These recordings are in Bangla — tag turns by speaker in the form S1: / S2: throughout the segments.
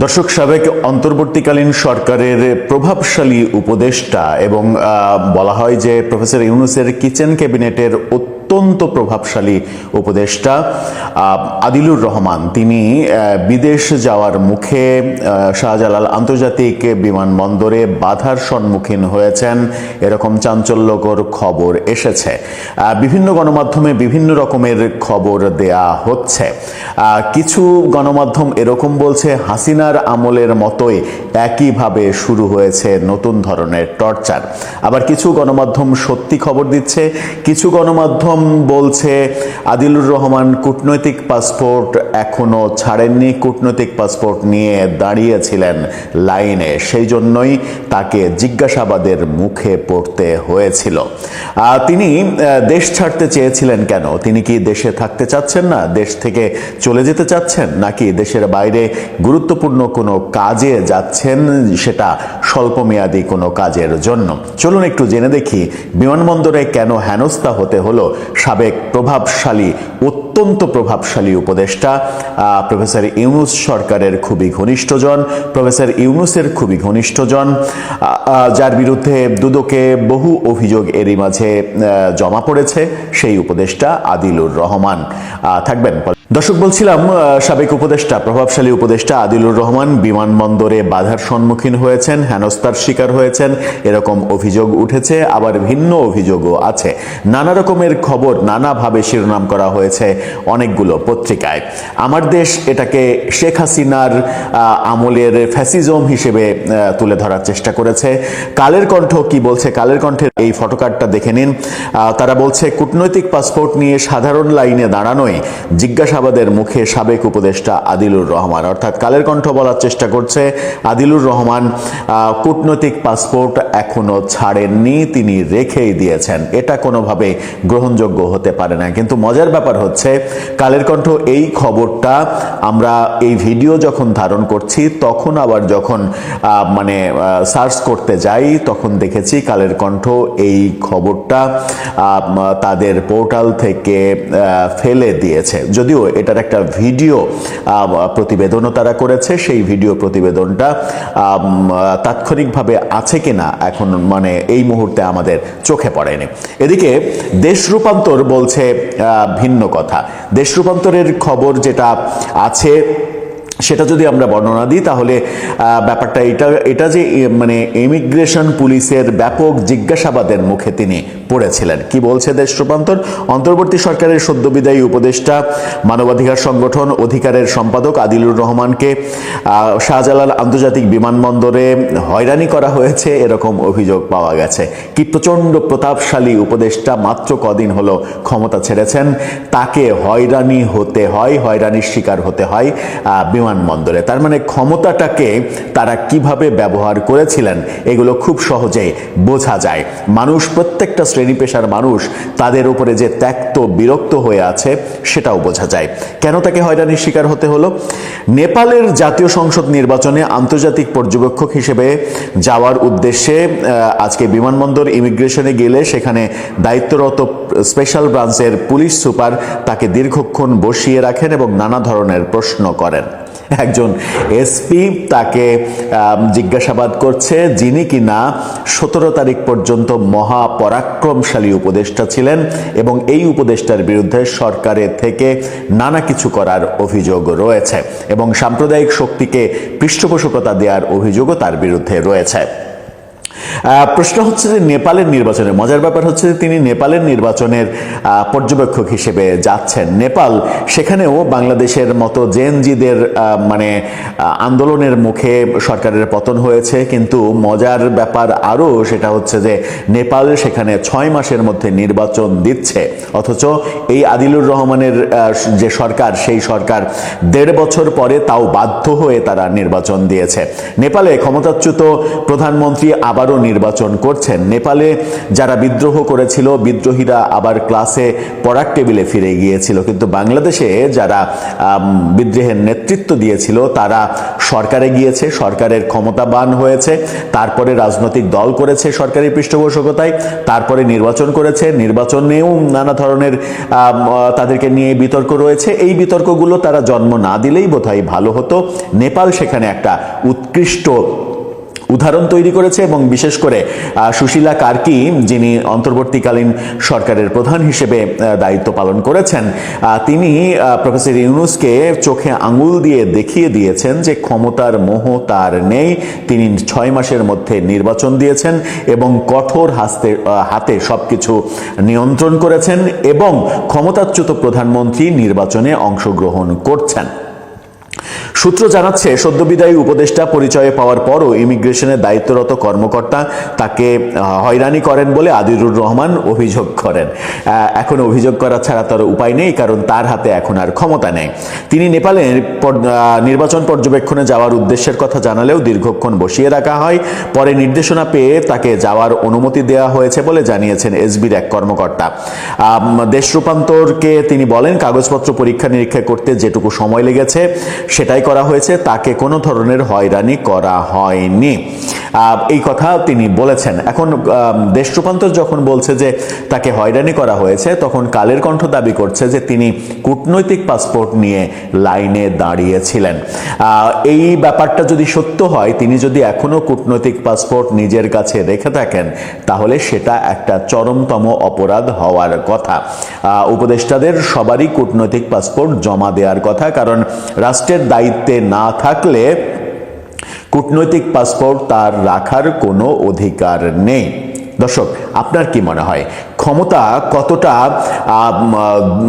S1: দর্শক, সাবেক অন্তর্বর্তীকালীন সরকারের প্রভাবশালী উপদেষ্টা এবং বলা হয় যে প্রফেসর ইউনূসের কিচেন ক্যাবিনেটের অত্যন্ত প্রভাবশালী উপদেষ্টা আদিলুর রহমান তিনি বিদেশ যাওয়ার মুখে শাহজালাল আন্তর্জাতিক বিমানবন্দরে বাধার সম্মুখীন হয়েছেন, এরকম চাঞ্চল্যকর খবর এসেছে। বিভিন্ন গণমাধ্যমে বিভিন্ন রকমের খবর দেয়া হচ্ছে। কিছু গণমাধ্যম এরকম বলছে হাসিনার আমলের মতোই একইভাবে শুরু হয়েছে নতুন ধরনের টর্চার। আবার কিছু গণমাধ্যম সত্যি খবর দিচ্ছে, কিছু গণমাধ্যম বলছে আদিলুর রহমান কূটনৈতিক পাসপোর্ট এখনো ছাড়েননি, কূটনৈতিক পাসপোর্ট নিয়ে দাঁড়িয়েছিলেন লাইনে, সেই জন্যই তাকে জিজ্ঞাসাবাদের মুখে পড়তে হয়েছিল। তিনি দেশ ছাড়তে চেয়েছিলেন কেন? তিনি কি দেশে থাকতে চাচ্ছেন না, দেশ থেকে চলে যেতে চাচ্ছেন, নাকি দেশের বাইরে গুরুত্বপূর্ণ কোনো কাজে যাচ্ছেন, সেটা স্বল্পমেয়াদী কোনো কাজের জন্য? চলুন একটু জেনে দেখি বিমানবন্দরে কেন হেনস্থা হতে হলো সাবেক প্রভাবশালী, অত্যন্ত প্রভাবশালী উপদেষ্টা প্রফেসর ইউনূস সরকারের খুবই ঘনিষ্ঠজন, প্রফেসর ইউনূসের খুবই ঘনিষ্ঠজন, যার বিরুদ্ধে দুদকে বহু অভিযোগ এরই মাঝে জমা পড়েছে, সেই উপদেষ্টা আদিলুর রহমান। থাকবেন দর্শক, বলছিলাম সাবেক উপদেষ্টা, প্রভাবশালী উপদেষ্টা আদিলুর রহমান বিমানবন্দরে বাধার সম্মুখীন হয়েছেন, হেনস্থার শিকার হয়েছেন, এরকম অভিযোগ উঠেছে। আবার ভিন্ন অভিযোগও আছে। নানা রকমের খবর নানাভাবে শিরোনাম করা হয়েছে অনেকগুলো পত্রিকায়। আমার দেশ এটাকে শেখ হাসিনার আমলের ফ্যাসিজম হিসেবে তুলে ধরার চেষ্টা করেছে। কালের কণ্ঠ কি বলছে? কালের কণ্ঠের এই ফটোকার্ডটা দেখে নিন। তারা বলছে কূটনৈতিক পাসপোর্ট নিয়ে সাধারণ লাইনে দাঁড়ানোয় জিজ্ঞাসাবাদের মুখে সাবেক উপদেষ্টা আদিলুর রহমান। অর্থাৎ কালের কণ্ঠ বলার চেষ্টা করছে আদিলুর রহমান কূটনৈতিক পাসপোর্ট এখনো ছাড়েননি, তিনি রেখেই দিয়েছেন। এটা কোনোভাবে গ্রহণযোগ্য হতে পারে না। কিন্তু মজার ব্যাপার হচ্ছে কালের কণ্ঠ এই খবরটা আমরা এই ভিডিও যখন ধারণ করছি, তখন আবার যখন সার্চ করতে যাই, তখন দেখেছি কালের কণ্ঠ এই খবরটা তাদের পোর্টাল থেকে ফেলে দিয়েছে। যদিও এটার একটা ভিডিও প্রতিবেদনও তারা করেছে, সেই ভিডিও প্রতিবেদনটা তাৎক্ষণিকভাবে আছে কিনা এখন এই মুহূর্তে আমাদের চোখে পড়েনি। এদিকে দেশ রূপান্তর বলছে ভিন্ন কথা। দেশ রূপান্তরের খবর যেটা আছে সেটা যদি আমরা বর্ণনা দিই, তাহলে ব্যাপারটা এটা যে ইমিগ্রেশন পুলিশের ব্যাপক জিজ্ঞাসাবাদের মুখে তিনি পড়েছিলেন। কি বলছে দেশ রূপান্তর? অন্তর্বর্তী সরকারের সদ্যবিদায়ী উপদেষ্টা, মানবাধিকার সংগঠন অধিকারের সম্পাদক আদিলুর রহমানকে শাহজালাল আন্তর্জাতিক বিমানবন্দরে হয়রানি করা হয়েছে, এরকম অভিযোগ পাওয়া গেছে। কি প্রচণ্ড প্রতাপশালী উপদেষ্টা, মাত্র কদিন হলো ক্ষমতা ছেড়েছেন, তাকে হয়রানি হতে হয়, হয়রানির শিকার হতে হয় বিমানবন্দরে। তার মানে ক্ষমতাটাকে তারা কিভাবে ব্যবহার করেছিলেন এগুলো খুব সহজেই বোঝা যায়। মানুষ, প্রত্যেকটা শ্রেণী পেশার মানুষ তাদের উপরে যে ত্যক্ত বিরক্ত হয়ে আছে সেটাও বোঝা যায়। কেন তাকে হয়রানির শিকার হতে হলো? নেপালের জাতীয় সংসদ নির্বাচনে আন্তর্জাতিক পর্যবেক্ষক হিসেবে যাওয়ার উদ্দেশ্যে আজকে বিমানবন্দর ইমিগ্রেশনে গেলে সেখানে দায়িত্বরত স্পেশাল ব্রাঞ্চের পুলিশ সুপার তাকে দীর্ঘক্ষণ বসিয়ে রাখেন এবং নানা ধরনের প্রশ্ন করেন। একজন এসপি তাকে জিজ্ঞাসাবাদ করছে, যিনি কিনা 17 তারিখ পর্যন্ত মহাপরাক্রমশালী উপদেষ্টা ছিলেন এবং এই উপদেষ্টার বিরুদ্ধে সরকারের থেকে নানা কিছু করার অভিযোগ রয়েছে এবং সাম্প্রদায়িক শক্তিকে পৃষ্ঠপোষকতা দেওয়ার অভিযোগও তার বিরুদ্ধে রয়েছে। প্রশ্ন হচ্ছে যে নেপালের নির্বাচনে, মজার ব্যাপার হচ্ছে যে তিনি নেপালের নির্বাচনের পর্যবেক্ষক হিসেবে যাচ্ছেন। নেপাল, সেখানেও বাংলাদেশের মতো জেএনজিদের আন্দোলনের মুখে সরকারের পতন হয়েছে, কিন্তু মজার ব্যাপার আরও সেটা হচ্ছে যে নেপাল সেখানে 6 মাসের মধ্যে নির্বাচন দিচ্ছে, অথচ এই আদিলুর রহমানের যে সরকার, সেই সরকার 1.5 বছর পরে তাও বাধ্য হয়ে তারা নির্বাচন দিয়েছে। নেপালে ক্ষমতাচ্যুত প্রধানমন্ত্রী আবারও নির্বাচন করছেন। নেপালে যারা বিদ্রোহ করেছিল, বিদ্রোহীরা আবার ক্লাসে পড়ার টেবিলে ফিরে গিয়েছিল, কিন্তু বাংলাদেশে যারা বিদ্রোহের নেতৃত্ব দিয়েছিল তারা সরকারে গিয়েছে, সরকারের ক্ষমতাবান হয়েছে, তারপরে রাজনৈতিক দল করেছে সরকারি পৃষ্ঠপোষকতায়, তারপরে নির্বাচন করেছে, নির্বাচনেও নানা ধরনের তাদেরকে নিয়ে বিতর্ক রয়েছে। এই বিতর্কগুলো তারা জন্ম না দিলেই বোধহয় ভালো হতো। নেপাল সেখানে একটা উৎকৃষ্ট উদাহরণ তৈরি করেছে, এবং বিশেষ করে সুশীলা কার্কি, যিনি অন্তর্বর্তীকালীন সরকারের প্রধান হিসেবে দায়িত্ব পালন করেছেন, তিনি প্রফেসর ইউনূসকে চোখে আঙুল দিয়ে দেখিয়ে দিয়েছেন যে ক্ষমতার মোহ তার নেই। তিনি 6 মাসের মধ্যে নির্বাচন দিয়েছেন এবং কঠোর হাতে সবকিছু নিয়ন্ত্রণ করেছেন, এবং ক্ষমতাচ্যুত প্রধানমন্ত্রী নির্বাচনে অংশগ্রহণ করছেন। সূত্র জানাচ্ছে, সদ্যবিদায়ী উপদেষ্টা পরিচয়ে পাওয়ার পরও ইমিগ্রেশনের দায়িত্বরত কর্মকর্তা তাকে হয়রানি করেন বলে আদিলুর রহমান অভিযোগ করেন। এখন অভিযোগ করা ছাড়া তার উপায় নেই, কারণ তার হাতে এখন আর ক্ষমতা নেই। তিনি নেপালে নির্বাচন পর্যবেক্ষণে যাওয়ার উদ্দেশ্যের কথা জানালেও দীর্ঘক্ষণ বসিয়ে রাখা হয়। পরে নির্দেশনা পেয়ে তাকে যাওয়ার অনুমতি দেওয়া হয়েছে বলে জানিয়েছেন এসবির এক কর্মকর্তা। দেশ রূপান্তরকে তিনি বলেন, কাগজপত্র পরীক্ষা নিরীক্ষা করতে যেটুকু সময় লেগেছে সেটাই করা হয়েছে, তাকে কোনো ধরনের হয়রানি করা হয়নি, এই কথা তিনি বলেছেন। এখন দেশ রূপান্তর যখন বলছে যে তাকে হয়রানি করা হয়েছে, তখন কালের কণ্ঠ দাবি করছে যে তিনি কূটনৈতিক পাসপোর্ট নিয়ে লাইনে দাঁড়িয়েছিলেন। এই ব্যাপারটা যদি সত্য হয়, তিনি যদি এখনো কূটনৈতিক পাসপোর্ট নিজের কাছে রেখে থাকেন, তাহলে সেটা একটা চরমতম অপরাধ হওয়ার কথা। উপদেষ্টাদের সবারই কূটনৈতিক পাসপোর্ট জমা দেওয়ার কথা, কারণ রাষ্ট্রের দায়িত্বে না থাকলে কূটনৈতিক পাসপোর্ট তার রাখার কোনো অধিকার নেই। দর্শক, আপনার কি মনে হয় ক্ষমতা কতটা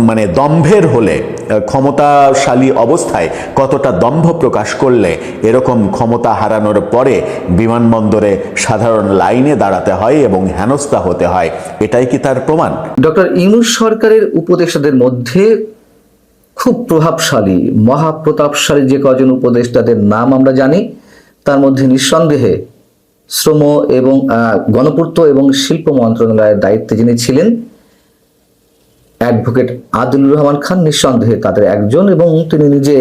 S1: মানে দম্ভের হলে, ক্ষমতাশালী অবস্থায় কতটা দম্ভ প্রকাশ করলে এরকম ক্ষমতা হারানোর পরে বিমানবন্দরে সাধারণ লাইনে দাঁড়াতে হয় এবং হেনস্থা হতে হয়? এটাই কি তার প্রমাণ?
S2: ডক্টর ইউনূস সরকারের উপদেষ্টাদের মধ্যে খুব প্রভাবশালী, মহাপ্রতাপশালী যে কজন উপদেষ্টাদের নাম আমরা জানি, তার মধ্যে নিঃসন্দেহে শ্রম এবং গণপূর্ত এবং শিল্প মন্ত্রণালয়ের দায়িত্বে যিনি ছিলেন অ্যাডভোকেট আদিলুর রহমান খান নিঃসন্দেহে তাদের একজন, এবং তিনি নিজে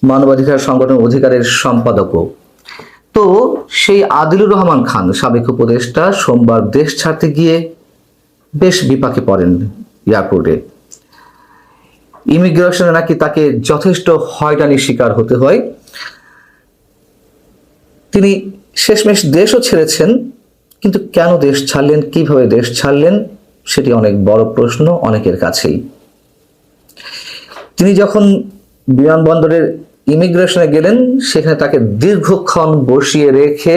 S2: মানবাধিকার সংগঠন অধিকারের সম্পাদকও। তো সেই আদিলুর রহমান খান, সাবেক উপদেষ্টা, সোমবার দেশ ছাড়তে গিয়ে বেশ বিপাকে পড়েন এয়ারপোর্টে। ইমিগ্রেশনে নাকি তাকে যথেষ্ট হয়রানির শিকার হতে হয়। তিনি শেষমেশ দেশও ছেড়েছেন, কিন্তু কেন দেশ ছাড়লেন, কিভাবে দেশ ছাড়লেন, সেটি অনেক বড় প্রশ্ন অনেকের কাছেই। তিনি যখন বিমানবন্দরের ইমিগ্রেশনে গেলেন, সেখানে তাকে দীর্ঘক্ষণ বসিয়ে রেখে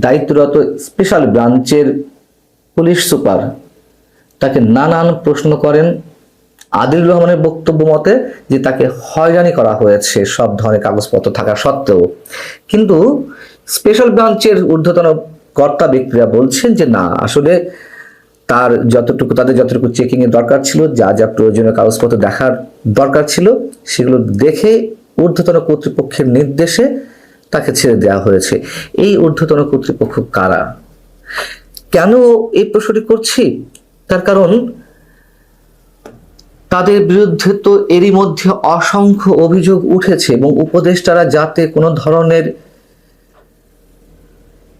S2: দায়িত্বরত স্পেশাল ব্রাঞ্চের পুলিশ সুপার তাকে নানান প্রশ্ন করেন। আদিলুর রহমানের বক্তব্য মতে যে তাকে হয়রানি করা হয়েছে সব ধরনের কাগজপত্র থাকা সত্ত্বেও, কিন্তু স্পেশাল ব্রাঞ্চের ঊর্ধ্বতন কর্তা ব্যক্তিরা বলছেন যে না, আসলে তাদের যতটুকু চেকিং এর দরকার ছিল, যা যা প্রয়োজনীয় কাগজপত্র দেখার দরকার ছিল, সেগুলো দেখে ঊর্ধ্বতন কর্তৃপক্ষের নির্দেশে তাকে ছেড়ে দেওয়া হয়েছে। এই ঊর্ধ্বতন কর্তৃপক্ষ কারা? কেন এই প্রশ্নটি করছি? তার কারণ তাদের বিরুদ্ধে তো এরই মধ্যে অসংখ্য অভিযোগ উঠেছে, এবং উপদেষ্টারা যাতে কোনো ধরনের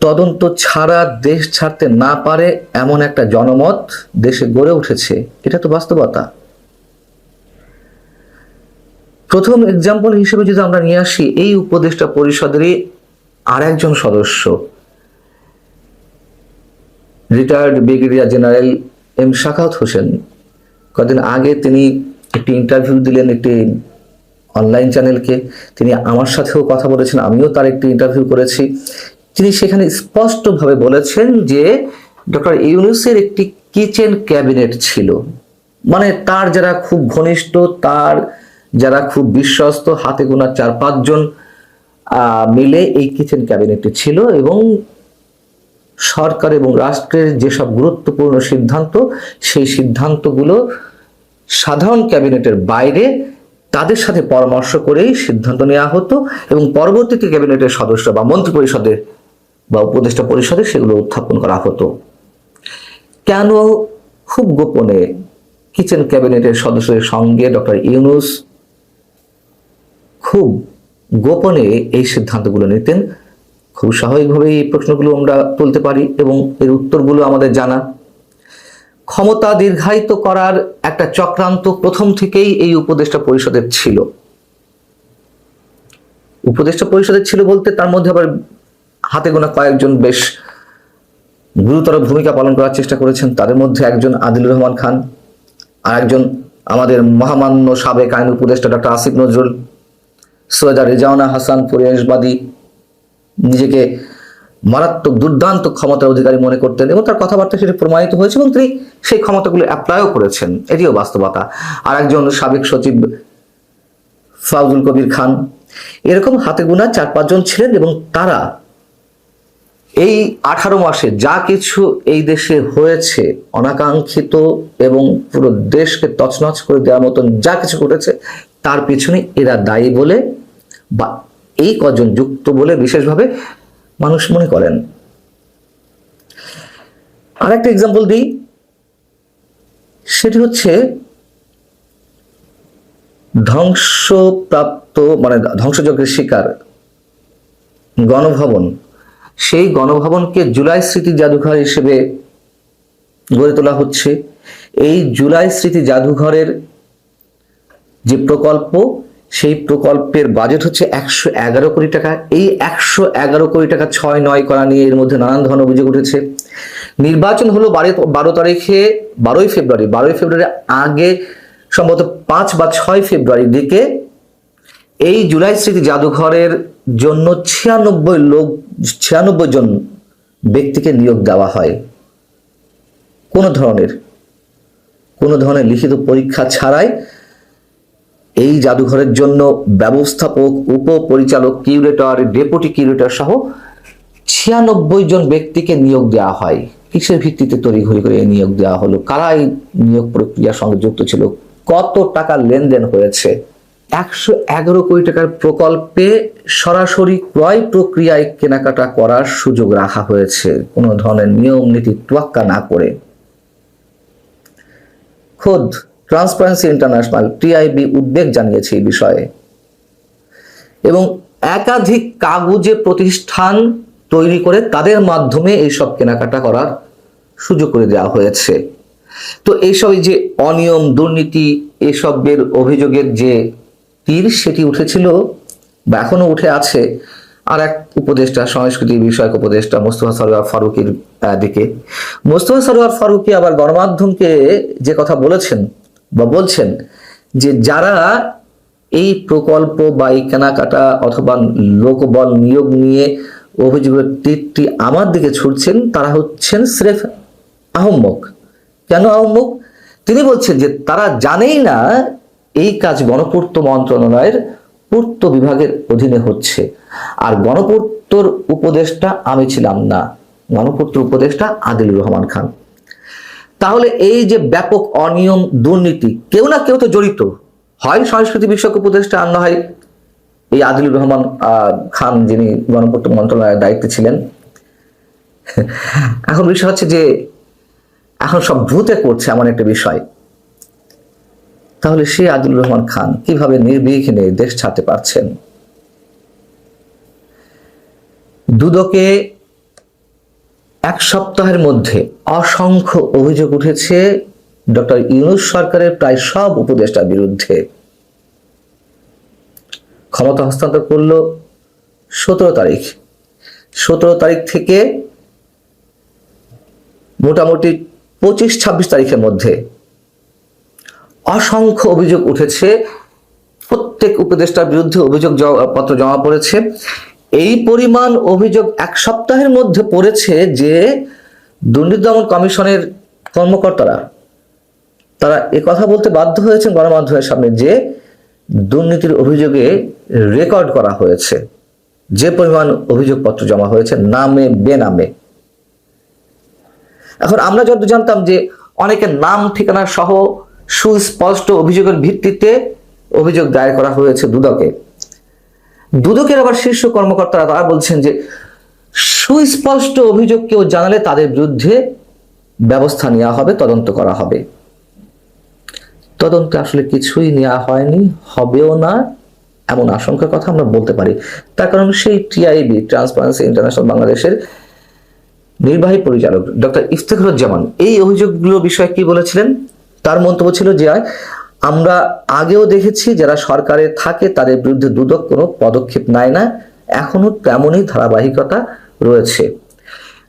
S2: তদন্ত ছাড়া দেশ ছাড়তে না পারে এমন একটা জনমত দেশে গড়ে উঠেছে। এটা তো বাস্তবতা। প্রথম এক্সাম্পল হিসেবে যদি আমরা নিয়ে আসি, এই উপদেষ্টা পরিষদেরই আর একজন সদস্য, retired brigadier general M Shakhawat Hossain. কদিন আগে তিনি একটি ইন্টারভিউ দিলেন একটি অনলাইন চ্যানেলকে। তিনি আমার সাথেও কথা বলেছেন, আমিও তার একটি ইন্টারভিউ করেছি। তিনি সেখানে স্পষ্টভাবে বলেছেন যে ডক্টর ইউনূসের একটি কিচেন ক্যাবিনেট ছিল, মানে তার যারা খুব ঘনিষ্ঠ, তার যারা খুব বিশ্বস্ত, হাতে গোনা 4-5 জন মিলে এই কিচেন ক্যাবিনেটটি ছিল, এবং সরকার এবং রাষ্ট্রের যেসব গুরুত্বপূর্ণ সিদ্ধান্ত, সেই সিদ্ধান্তগুলো সাধারণ ক্যাবিনেটের বাইরে তাদের সাথে পরামর্শ করেই সিদ্ধান্ত নেওয়া হতো, এবং পরবর্তীতে ক্যাবিনেটের সদস্য বা মন্ত্রিপরিষদে বা উপদেষ্টা পরিষদে সেগুলো উত্থাপন করা হতো। কেন খুব গোপনে কিচেন ক্যাবিনেটের সদস্যদের সঙ্গে ডক্টর ইউনূস খুব গোপনে এই সিদ্ধান্তগুলো নিতেন? খুব স্বাভাবিকভাবেই এই প্রশ্নগুলো আমরা তুলতে পারি এবং এর উত্তরগুলো আমাদের জানা। ক্ষমতা দীর্ঘায়িত করার একটা চক্রান্ত প্রথম থেকেই এই উপদেষ্টা পরিষদের ছিল। উপদেষ্টা পরিষদের ছিল বলতে তার মধ্যে আবার হাতে গোনা কয়েকজন বেশ গুরুতর ভূমিকা পালন করার চেষ্টা করেছেন। তাদের মধ্যে একজন আদিলুর রহমান খান, আর একজন আমাদের মহামান্য সাবেক আইন উপদেষ্টা ডক্টর আসিফ নজরুল। সৈয়দা রেজাওয়ানা হাসান পরিবেশবাদী, নিজেকে মারাত্মক দুর্দান্ত ক্ষমতার অধিকারী মনে করতেন এবং তার কথাবার্তা সেটা প্রমাণিত হয়েছে এবং তিনি সেই ক্ষমতাগুলো অ্যাপ্লাইও করেছেন, এটিও বাস্তবতা। আর একজন সাবেক সচিব ফাউজুল কবির খান। এরকম হাতে গোনা 4-5 জন ছিলেন এবং তারা এই 18 মাসে যা কিছু এই দেশে হয়েছে, অনাকাঙ্ক্ষিত এবং পুরো দেশকে তছনছ করে দেওয়ার মতন যা কিছু ঘটেছে, তার পিছনে এরা দায়ী বলে বা এই কজন যুক্ত বলে বিশেষভাবে মানুষ মনে করেন। আর একটা এক্সাম্পল দিই, সেটি হচ্ছে ধ্বংসপ্রাপ্ত মানে ধ্বংসযজ্ঞের শিকার গণভবন। সেই গণভবনকে জুলাই স্মৃতি জাদুঘর হিসেবে গড়ে তোলা হচ্ছে। এই জুলাই স্মৃতি জাদুঘরের যে প্রকল্প, সেই প্রকল্পের বাজেট হচ্ছে 111 কোটি টাকা। এই 111 কোটি টাকা 6-9 করা নিয়ে এর মধ্যে নানান ধরনের অভিযোগ উঠেছে। নির্বাচন হলো 12 ফেব্রুয়ারি আগে সম্ভবত 5 বা 6 ফেব্রুয়ারির দিকে এই জুলাই স্মৃতি জাদুঘরের জন্য 96 জন ব্যক্তিকে নিয়োগ দেওয়া হয় কোনো ধরনের লিখিত পরীক্ষা ছাড়াই। এই জাদুঘরের জন্য ব্যবস্থাপক, উপপরিচালক, কিউরেটর, ডেপুটি কিউরেটর সহ 96 জন ব্যক্তিকে নিয়োগ দেওয়া হয়। কিসের ভিত্তিতে তড়িঘড়ি করে এই নিয়োগ দেওয়া হলো? কারা এই নিয়োগ প্রক্রিয়ার সঙ্গে যুক্ত ছিল? কত টাকা লেনদেন হয়েছে? 111 কোটি টাকার প্রকল্পে সরাসরি ক্রয় প্রক্রিয়ায় কেনাকাটা করার সুযোগ রাখা হয়েছে, কোনো ধরনের নিয়ম নীতি তোয়াক্কা না করে। খোদ ট্রান্সপারেন্সি ইন্টারন্যাশনাল TIB উদ্বেগ জানিয়েছে এই বিষয়ে এবং একাধিক কাগুজে প্রতিষ্ঠান তৈরি করে তাদের মাধ্যমে এইসব কেনাকাটা করার সুযোগ করে দেওয়া হয়েছে। তো এইসব যে অনিয়ম, দুর্নীতি, এসবের অভিযোগের যে তীর সেটি উঠেছিল বা এখনো উঠে আছে আর এক উপদেষ্টা, সংস্কৃতি বিষয়ক উপদেষ্টা মোস্তফা সরোয়ার ফারুকীর দিকে। মোস্তফা সরোয়ার ফারুকী আবার গণমাধ্যমকে যে কথা বলেছেন বা বলছেন যে যারা এই প্রকল্প বা এই কেনাকাটা অথবা লোকবল নিয়োগ নিয়ে অভিযোগের তীরটি আমার দিকে ছুটছেন তারা হচ্ছেন স্রেফ আহম্মক। কেন আহম্মক? তিনি বলছেন যে তারা জানেই না এই কাজ গণপূর্ত মন্ত্রণালয়ের পূর্ত বিভাগের অধীনে হচ্ছে, আর গণপূর্তর উপদেষ্টা আমি ছিলাম না, গণপূর্তর উপদেষ্টা আদিলুর রহমান খান। তাহলে এই যে ব্যাপক অনিয়ম, দুর্নীতি, কেউ না কেউ তো জড়িত, হয় সংস্কৃতি বিষয়ক উপদেষ্টা, আর না হয় এই আদিলুর রহমান খান যিনি গণপূর্ত মন্ত্রণালয়ের দায়িত্বে ছিলেন। এখন বিষয় হচ্ছে যে এখন সব ভূতে করছে এমন একটা বিষয়। তাহলে সেই আদিলুর রহমান খান কিভাবে নির্বিঘ্নে দেশ ছাড়তে পারছেন? দুদকে 1 সপ্তাহের মধ্যে অসংখ্য অভিযোগ উঠেছে ডক্টর ইউনূস সরকারের প্রায় সব উপদেষ্টার বিরুদ্ধে। ক্ষমতা হস্তান্তর করলো 17 তারিখ। 17 তারিখ থেকে মোটামুটি 25-26 তারিখের মধ্যে অসংখ্য অভিযোগ উঠেছে, প্রত্যেক উপদেষ্টার বিরুদ্ধে অভিযোগ পত্র জমা পড়েছে। এই পরিমাণ অভিযোগ 1 সপ্তাহের মধ্যে পড়েছে যে দুর্নীতি দমন কমিশনের কর্মকর্তারা তারা কথা বলতে বাধ্য হয়েছেন গণমাধ্যমের সামনে যে দুর্নীতির অভিযোগে রেকর্ড করা হয়েছে যে পরিমাণ অভিযোগপত্র জমা হয়েছে নামে বেনামে। এখন আমরা যত জানতাম যে অনেকের নাম ঠিকানা সহ সুস্পষ্ট অভিযোগের ভিত্তিতে অভিযোগ দায়ের করা হয়েছে দুদকে। দুদকের আবার শীর্ষ কর্মকর্তারা তারা বলছেন যে সুস্পষ্ট অভিযোগ কেউ জানালে তাদের বিরুদ্ধে ব্যবস্থা নেওয়া হবে, তদন্ত করা হবে। তদন্তে আসলে কিছুই নেওয়া হয়নি, হবেও না, এমন আশঙ্কার কথা আমরা বলতে পারি। তার কারণ সেই টিআইবি, ট্রান্সপারেন্সি ইন্টারন্যাশনাল বাংলাদেশের নির্বাহী পরিচালক ডক্টর ইফতেখারুজ্জামান এই অভিযোগগুলো বিষয়ে কি বলেছিলেন? তার মন্তব্য ছিল যে আমরা আগেও দেখেছি যারা সরকারে থাকে তাদের বিরুদ্ধে দুদক কোনো পদক্ষেপ নেয় না, এখনো তেমনই ধারাবাহিকতা রয়েছে।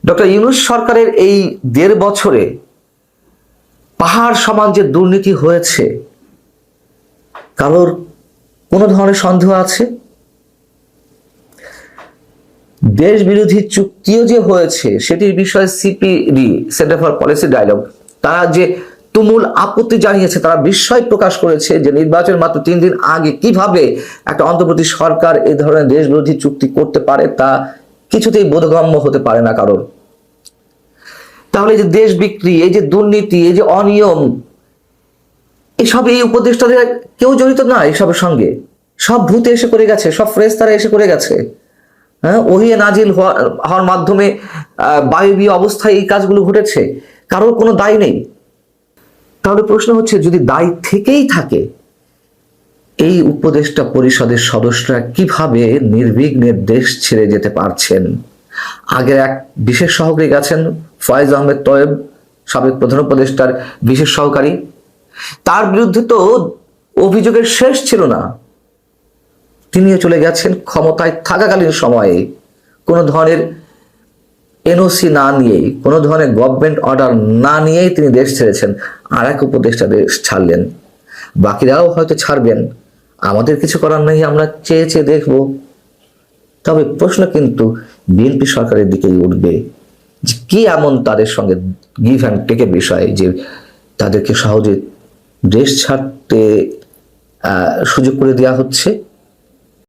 S2: ডক্টর ইউনূস সরকারের এই 1.5 বছরে পাহাড় সমান যে দুর্নীতি হয়েছে, কারোর কোনো ধরনের সন্দেহ আছে? দেশ বিরোধী চুক্তিও যে হয়েছে সেটির বিষয়ে CPD, centre for policy dialogue, তারা যে তুমুল আপত্তি জানিয়েছে, তারা বিস্ময় প্রকাশ করেছে যে নির্বাচন মাত্র 3 দিন আগে কিভাবে একটা অন্তর্বর্তী সরকার এই ধরনের দেশ বিরোধী চুক্তি করতে পারে তা কিছুতেই বোধগম্য হতে পারে না কারোর। তাহলে এই যে দেশ বিক্রি, এই যে দুর্নীতি, এই যে অনিয়ম, এসব এই উপদেষ্টাদের কেউ জড়িত না এসবের সঙ্গে? সব ভূতে এসে করে গেছে, সব ফেরেশতারা এসে করে গেছে। হ্যাঁ, ওহিয়ে নাজিল হওয়ার মাধ্যমে বায়বীয় অবস্থায় এই কাজগুলো ঘটেছে, কারোর কোনো দায় নেই। তাহলে প্রশ্ন হচ্ছে, যদি দায় থেকেই থাকে, এই উপদেষ্টা পরিষদের সদস্যরা কিভাবে নির্বিঘ্নে দেশ ছেড়ে যেতে পারছেন? আগে এক বিশেষ সহকারী গেছেন, ফয়েজ আহমেদ তয়েব, সাবেক প্রধান উপদেষ্টার বিশেষ সহকারী, তার বিরুদ্ধে তো অভিযোগের শেষ ছিল না, তিনিও চলে গেছেন ক্ষমতায় থাকাকালীন সময়ে, কোনো ধরনের এনওসি না নিয়েই, কোনো ধরনের গভর্নমেন্ট অর্ডার না নিয়েই তিনি দেশ ছেড়েছেন। আর এক উপদেষ্টা দেশ ছাড়লেন, বাকিরাও হয়তো ছাড়বেন, আমাদের কিছু করার নেই, আমরা চেয়ে চেয়ে দেখব। তবে প্রশ্ন কিন্তু বিএনপি সরকারের দিকেই উঠবে যে কি এমন তাদের সঙ্গে গিভ অ্যান্ড টেকের বিষয় যে তাদেরকে সহজে দেশ ছাড়তে সুযোগ করে দেওয়া হচ্ছে।